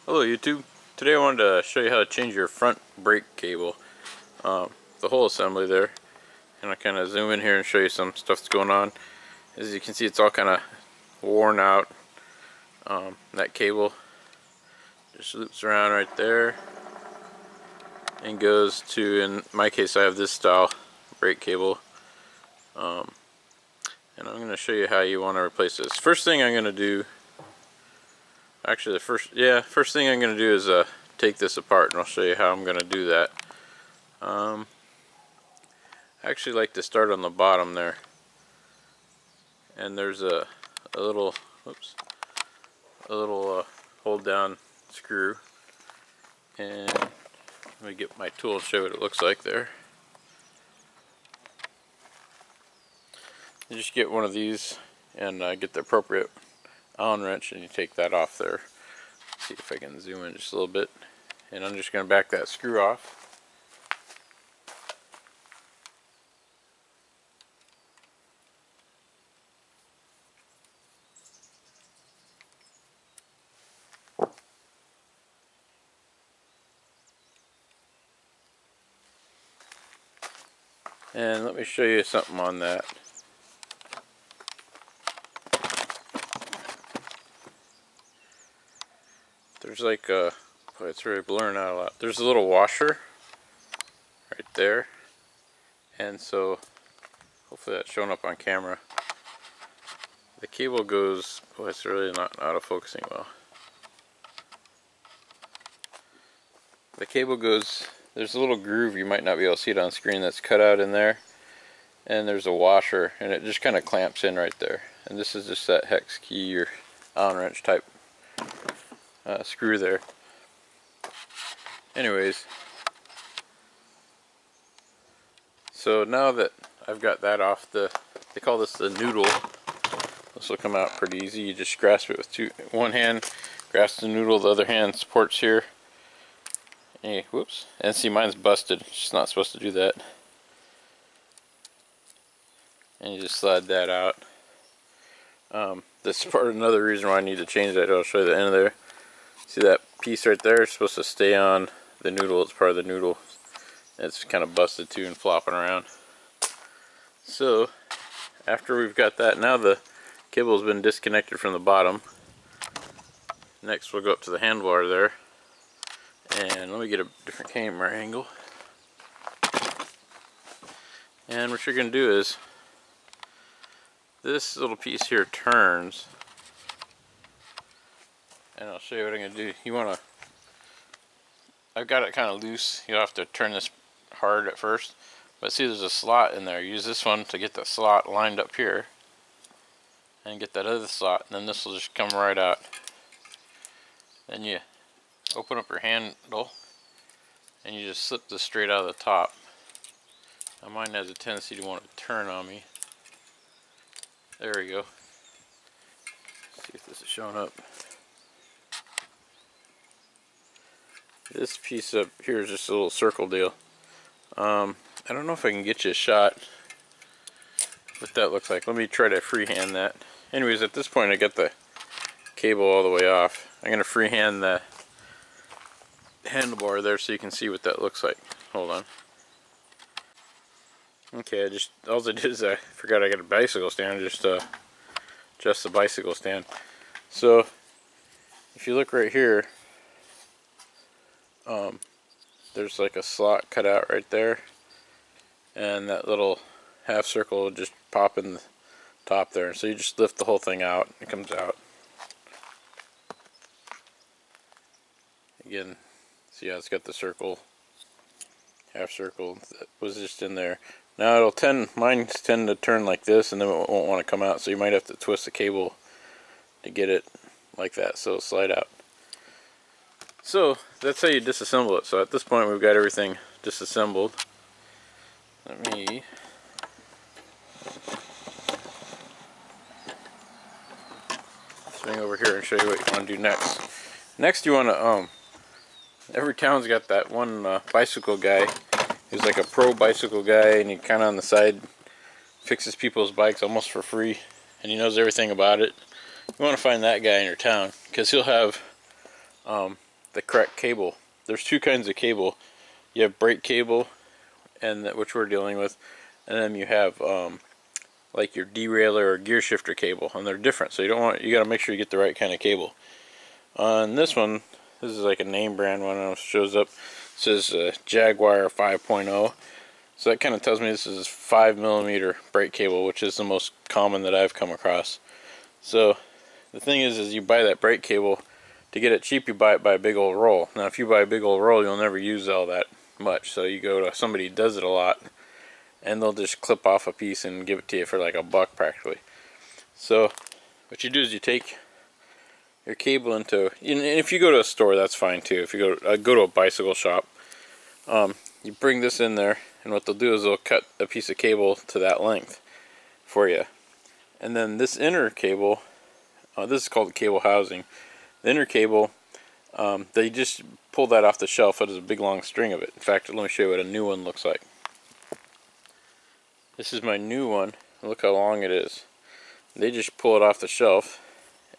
Hello YouTube. Today I wanted to show you how to change your front brake cable. The whole assembly there. And I'll kind of zoom in here and show you some stuff that's going on. As you can see, it's all kind of worn out. That cable just loops around right there and goes to, in my case I have this style brake cable. And I'm going to show you how you want to replace this. First thing I'm going to do, actually the first thing I'm going to do is take this apart, and I'll show you how I'm going to do that. I actually like to start on the bottom there, and there's a little hold down screw, and let me get my tool and show you what it looks like there. You just get one of these and get the appropriate Allen wrench, and you take that off there. Let's see if I can zoom in just a little bit, and I'm just going to back that screw off. And let me show you something on that. There's like boy, it's really blurring out a lot. There's a little washer right there, and so hopefully that's showing up on camera. The cable goes, boy, it's really not auto-focusing well. The cable goes, there's a little groove, you might not be able to see it on screen, that's cut out in there, and there's a washer, and it just kind of clamps in right there. And this is just that hex key or Allen wrench type screw there. Anyways, so now that I've got that off, they call this the noodle. This will come out pretty easy. You just grasp it with one hand, grasp the noodle, the other hand supports here. Hey, whoops, and see, mine's busted. It's just not supposed to do that. And you just slide that out. This is part of another reason why I need to change that. I'll show you the end of there. See that piece right there? It's supposed to stay on the noodle. It's part of the noodle. It's kind of busted too and flopping around. So after we've got that, now the cable's been disconnected from the bottom. Next we'll go up to the handlebar there. And let me get a different camera angle. And what you're going to do is, this little piece here turns, and I'll show you what I'm going to do. You want to, I've got it kind of loose. You'll have to turn this hard at first, but see, there's a slot in there. Use this one to get the slot lined up here, and get that other slot, and then this will just come right out. Then you open up your handle, and you just slip this straight out of the top. Now mine has a tendency to want to turn on me. There we go. See if this is showing up. This piece up here is just a little circle deal. I don't know if I can get you a shot what that looks like. Let me try to freehand that. Anyways, at this point I got the cable all the way off. I'm going to freehand the handlebar there so you can see what that looks like. Hold on. Okay, all I did is I forgot I got a bicycle stand. Just the bicycle stand. So if you look right here, there's like a slot cut out right there, and that little half circle will just pop in the top there. So you just lift the whole thing out, and it comes out. Again, see how it's got the circle, half circle that was just in there. Now mine tend to turn like this, and then it won't want to come out, so you might have to twist the cable to get it like that so it'll slide out. So that's how you disassemble it. So at this point we've got everything disassembled. Let me swing over here and show you what you want to do next. Next you want to, every town's got that one bicycle guy who's like a pro bicycle guy, and he kind of on the side fixes people's bikes almost for free, and he knows everything about it. You want to find that guy in your town, because he'll have the correct cable. There's two kinds of cable. You have brake cable, and which we're dealing with, and then you have like your derailleur or gear shifter cable, and they're different. So you got to make sure you get the right kind of cable. On this one, this is like a name brand one. I don't know if it shows up. It says Jaguar 5.0. So that kind of tells me this is 5mm brake cable, which is the most common that I've come across. So the thing is you buy that brake cable. To get it cheap, you buy it by a big old roll. Now if you buy a big old roll, you'll never use all that much. So you go to somebody who does it a lot, and they'll just clip off a piece and give it to you for like $1 practically. So what you do is you take your cable into, and if you go to a store, that's fine too. If you go to a bicycle shop, you bring this in there, and what they'll do is they'll cut a piece of cable to that length for you. And then this inner cable, this is called the cable housing. The inner cable, they just pull that off the shelf. It has a big long string of it. In fact, let me show you what a new one looks like. This is my new one. Look how long it is. They just pull it off the shelf,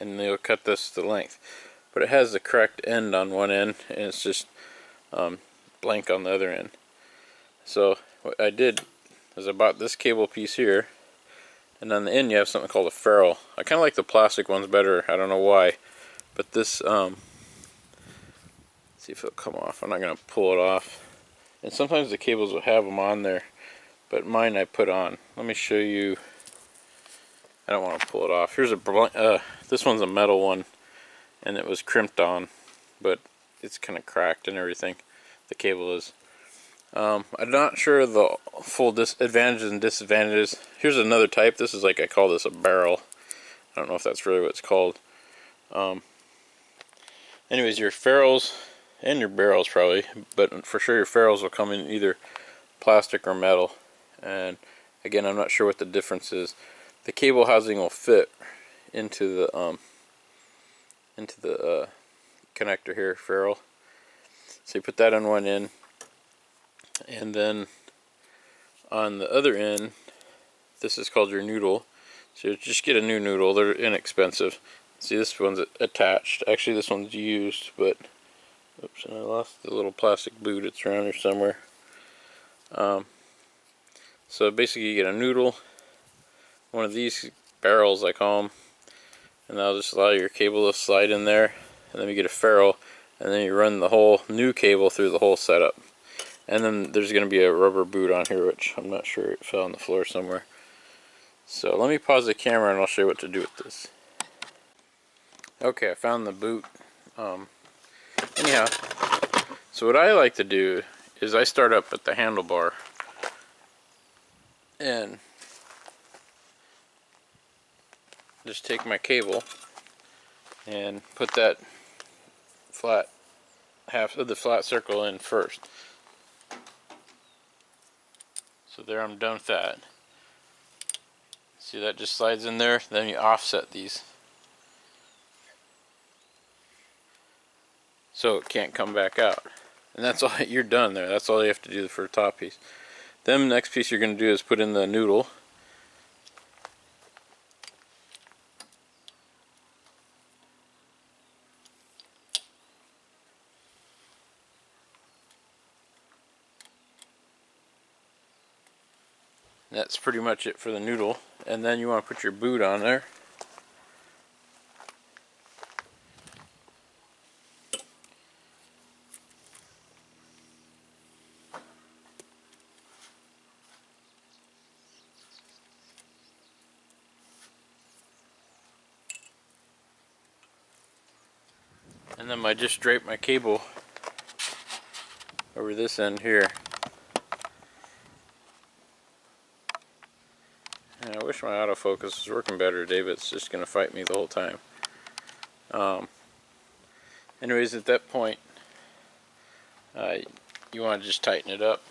and they'll cut this to length. But it has the correct end on one end, and it's just blank on the other end. So what I did is I bought this cable piece here, and on the end you have something called a ferrule. I kind of like the plastic ones better. I don't know why, but this let's see if it'll come off. I'm not going to pull it off. And sometimes the cables will have them on there, but mine I put on. Let me show you. I don't want to pull it off. Here's a this one's a metal one, and it was crimped on, but it's kind of cracked and everything. The cable is. I'm not sure of the full advantages and disadvantages. Here's another type. This is like, I call this a barrel. I don't know if that's really what it's called. Anyways, your ferrules and your barrels probably, but for sure your ferrules will come in either plastic or metal. And again, I'm not sure what the difference is. The cable housing will fit into the connector here, ferrule. So you put that on one end, and then on the other end, this is called your noodle. So you just get a new noodle. They're inexpensive. See, this one's attached. Actually, this one's used, but oops, and I lost the little plastic boot. It's around here somewhere. So basically, you get a noodle, one of these barrels, I call them, and that'll just allow your cable to slide in there. And then you get a ferrule, and then you run the whole new cable through the whole setup. And then there's going to be a rubber boot on here, which I'm not sure, it fell on the floor somewhere. So let me pause the camera and I'll show you what to do with this. Okay, I found the boot. Anyhow, so what I like to do is I start up at the handlebar and just take my cable and put that flat half of the flat circle in first. So there, I'm done with that. See, that just slides in there. Then you offset these so it can't come back out. And that's all, you're done there. That's all you have to do for the top piece. Then the next piece you're going to do is put in the noodle. That's pretty much it for the noodle. And then you want to put your boot on there. And then I just drape my cable over this end here. And I wish my autofocus was working better today, but it's just going to fight me the whole time. Anyways, at that point, you want to just tighten it up.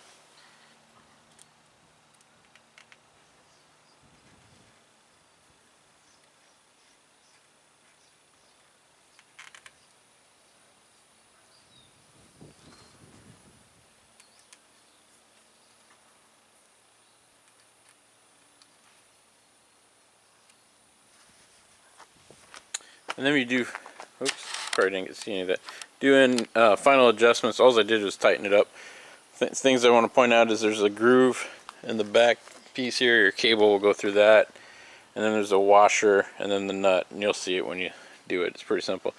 And then we do, oops, probably didn't get to see any of that. Doing final adjustments, all I did was tighten it up. Things I want to point out is there's a groove in the back piece here. Your cable will go through that, and then there's a washer, and then the nut, and you'll see it when you do it. It's pretty simple.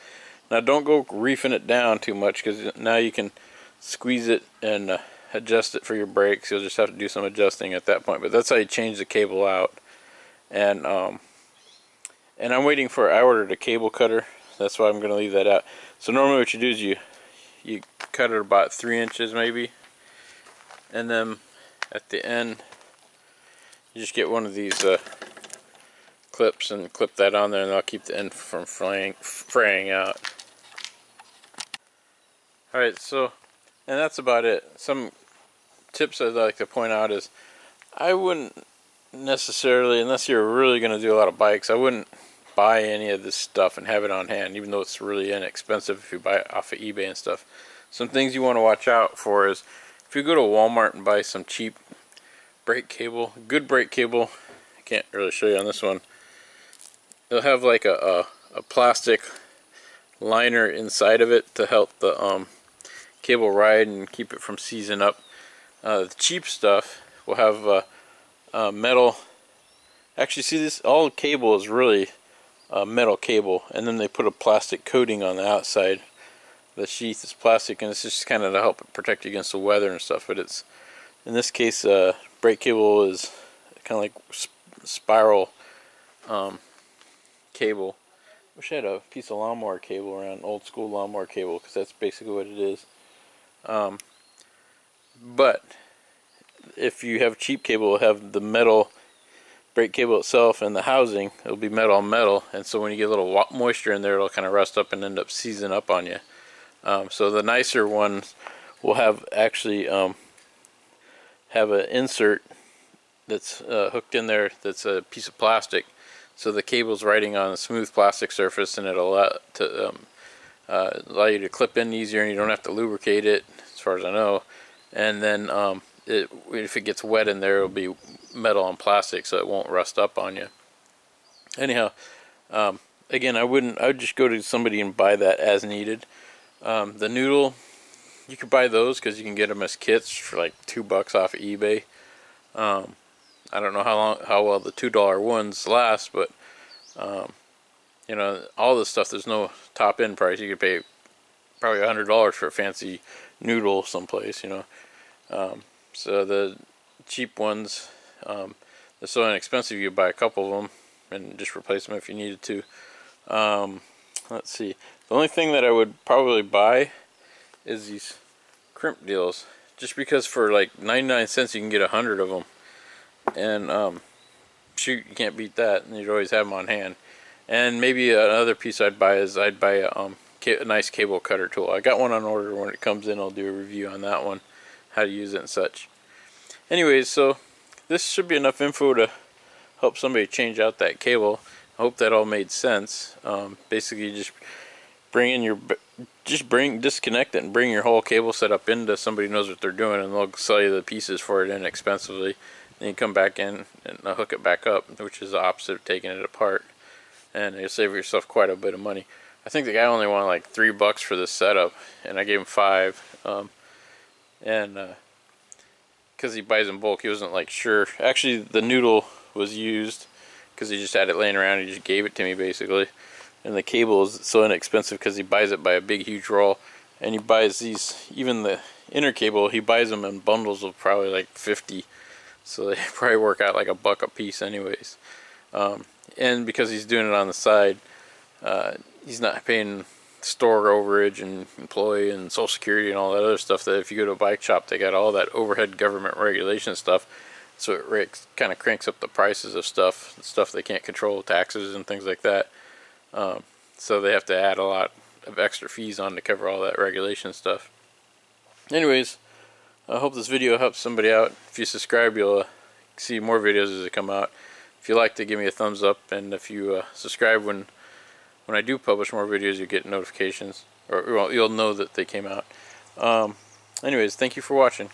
Now don't go reefing it down too much, because now you can squeeze it and adjust it for your brakes. You'll just have to do some adjusting at that point, but that's how you change the cable out. And I'm waiting for, I ordered a cable cutter, that's why I'm going to leave that out. So normally what you do is you cut it about 3 inches maybe, and then at the end you just get one of these clips and clip that on there, and that'll keep the end from fraying out. Alright, so, and that's about it. Some tips I'd like to point out is, I wouldn't necessarily, unless you're really going to do a lot of bikes, I wouldn't buy any of this stuff and have it on hand, even though it's really inexpensive if you buy it off of eBay and stuff. Some things you want to watch out for is, if you go to Walmart and buy some cheap brake cable, good brake cable, I can't really show you on this one, they'll have like a plastic liner inside of it to help the cable ride and keep it from seizing up. The cheap stuff will have metal. Actually, see, this all cable is really metal cable, and then they put a plastic coating on the outside. The sheath is plastic, and it's just kind of to help it protect you against the weather and stuff. But it's, in this case, brake cable is kind of like spiral cable. Wish I had a piece of lawnmower cable around, old school lawnmower cable, because that's basically what it is. But if you have cheap cable, it'll have the metal brake cable itself, and the housing, it'll be metal on metal, and so when you get a little moisture in there, it'll kind of rust up and end up seizing up on you. So the nicer ones will have actually have an insert that's hooked in there that's a piece of plastic, so the cable's riding on a smooth plastic surface, and it'll allow you to clip in easier, and you don't have to lubricate it, as far as I know. And then if it gets wet in there, it'll be metal on plastic, so it won't rust up on you. Anyhow, again, I would just go to somebody and buy that as needed. The noodle, you could buy those because you can get them as kits for like $2 off of eBay. I don't know how well the $2 ones last, but you know, all this stuff, there's no top end price. You could pay probably $100 for a fancy noodle someplace, you know. So the cheap ones, they're so inexpensive, you could buy a couple of them and just replace them if you needed to. Let's see, the only thing that I would probably buy is these crimp deals, just because for like 99 cents you can get 100 of them, and shoot, you can't beat that, and you'd always have them on hand. And maybe another piece I'd buy is I'd buy a nice cable cutter tool. I got one on order. When it comes in, I'll do a review on that one, how to use it and such. Anyways, so this should be enough info to help somebody change out that cable. I hope that all made sense. Basically, just disconnect it and bring your whole cable setup into somebody who knows what they're doing, and they'll sell you the pieces for it inexpensively. Then you come back in and hook it back up, which is the opposite of taking it apart, and you'll save yourself quite a bit of money. I think the guy only wanted like $3 for this setup, and I gave him $5. Because he buys in bulk, he wasn't like sure. Actually, the noodle was used because he just had it laying around. He just gave it to me basically. And the cable is so inexpensive because he buys it by a big, huge roll. And he buys these, even the inner cable, he buys them in bundles of probably like 50. So they probably work out like $1 a piece, anyways. And because he's doing it on the side, he's not paying store overage and employee and Social Security and all that other stuff that if you go to a bike shop, they got all that overhead government regulation stuff. So it kind of cranks up the prices of stuff they can't control, taxes and things like that. So they have to add a lot of extra fees on to cover all that regulation stuff. Anyways, I hope this video helps somebody out. If you subscribe, you'll see more videos as they come out. If you like to, give me a thumbs up, and if you subscribe when I do publish more videos, you get notifications, or well, you'll know that they came out. Anyways, thank you for watching.